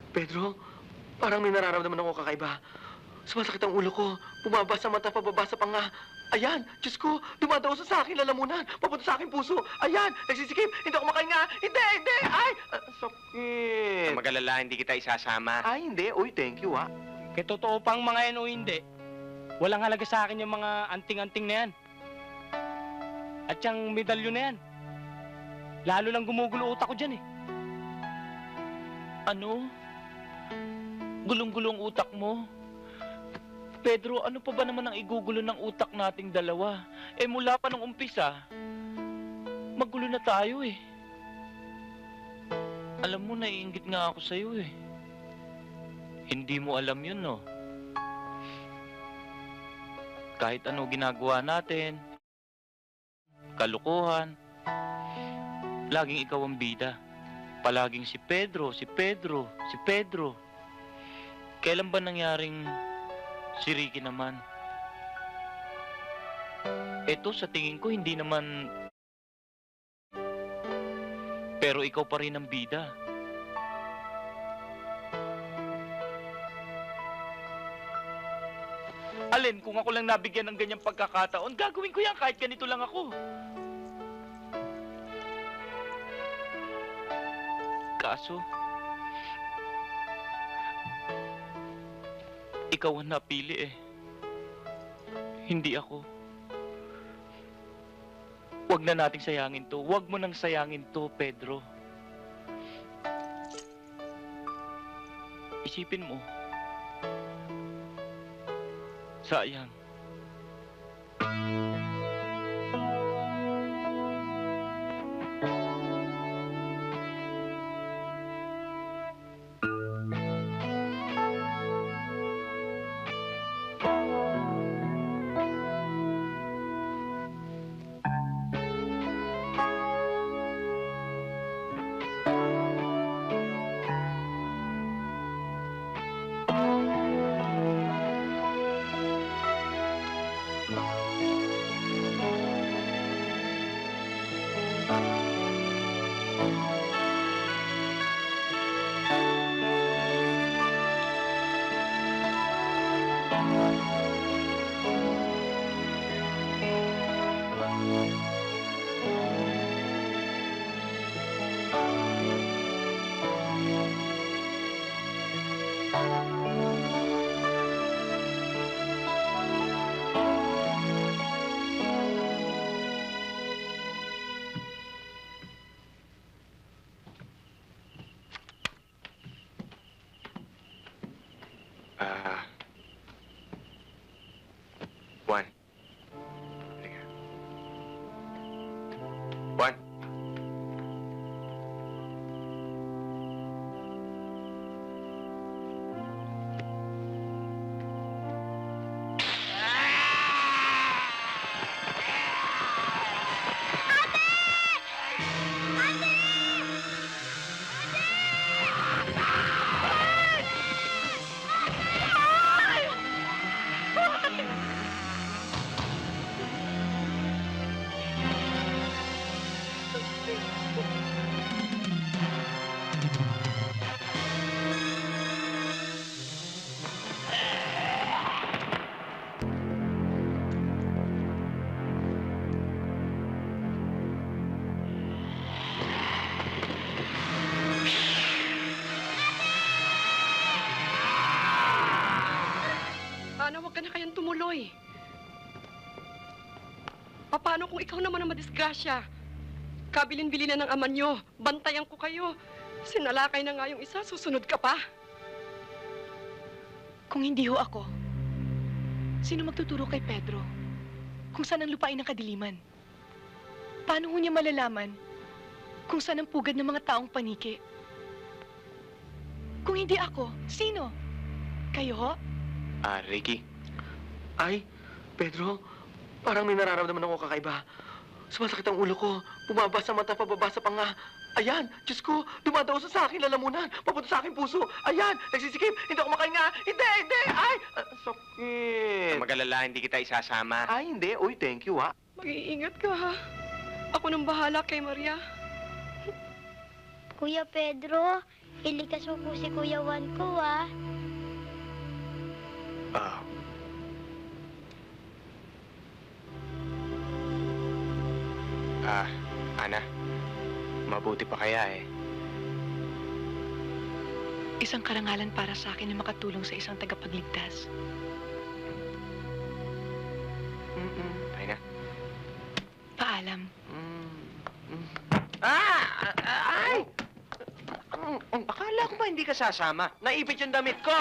Pedro, parang may nararamdaman ako kakaiba. Sumasakit ang ulo ko. Bumaba sa mata, pababa sa panga. Ayan, Diyos ko, dumadaw sa akin lalamunan. Papunta sa aking puso. Ayan, nagsisikip. Hindi ako makahinga. Hindi, hindi. Ay, sakit. Magalala, hindi kita isasama. Ay, hindi. Uy, thank you, ah. Kaya totoo pang mga yan o hindi, walang halaga sa akin yung mga anting-anting na yan. At yung medalyo na yan. Lalo lang gumugulo utak ko dyan eh. Ano? Gulong-gulong utak mo? Pedro, ano pa ba naman ang igugulo ng utak nating dalawa? Eh mula pa nung umpisa, magulo na tayo eh. Alam mo, naiinggit nga ako sa'yo eh. Hindi mo alam yun, no? Kahit ano ginagawa natin, kalukuhan, laging ikaw ang bida. Palaging si Pedro, si Pedro, si Pedro. Kailan ba nangyaring si Ricky naman? Eto, sa tingin ko, hindi naman. Pero ikaw pa rin ang bida. Alin, kung ako lang nabigyan ng ganyang pagkakataon, gagawin ko yan kahit ganito lang ako. Kaso, ikaw ang napili eh. Hindi ako. Huwag na nating sayangin to. Huwag mo nang sayangin to, Pedro. Isipin mo. Sayang. Juan. Halika. Juan. Sana wag ka na kayang tumuloy. Paano kung ikaw naman ang madisgrasya? Kabilin-bili na ng ama nyo. Bantayan ko kayo. Sinalakay na nga yung isa, susunod ka pa. Kung hindi ho ako, sino magtuturo kay Pedro? Kung saan ang lupain ng kadiliman? Paano ho niya malalaman kung saan ang pugad ng mga taong paniki? Kung hindi ako, sino? Kayo ho? Ricky. Ay, Pedro, parang may nararamdaman ako kakaiba. Sumasakit ang ulo ko. Bumaba sa mata, pababa sa panga. Ayan, Diyos ko, dumadaw sa akin lalamunan. Papunta sa aking puso. Ayan, nagsisikip. Hindi ako makahinga. Hindi, hindi. Ay, sakit. Magalala, hindi kita isasama. Ay, hindi. Uy, thank you, ah. Mag-iingat ka, ha? Ako nang bahala kay Maria. Kuya Pedro, ilikas mo po si Kuya Juan ko, ah. Ah. Ana, mabuti pa kaya eh. Isang karangalan para sa akin na makatulong sa isang tagapagligtas. Tayo na. Paalam. Ay! Akala ko ba hindi ka sasama? Naipit yung damit ko!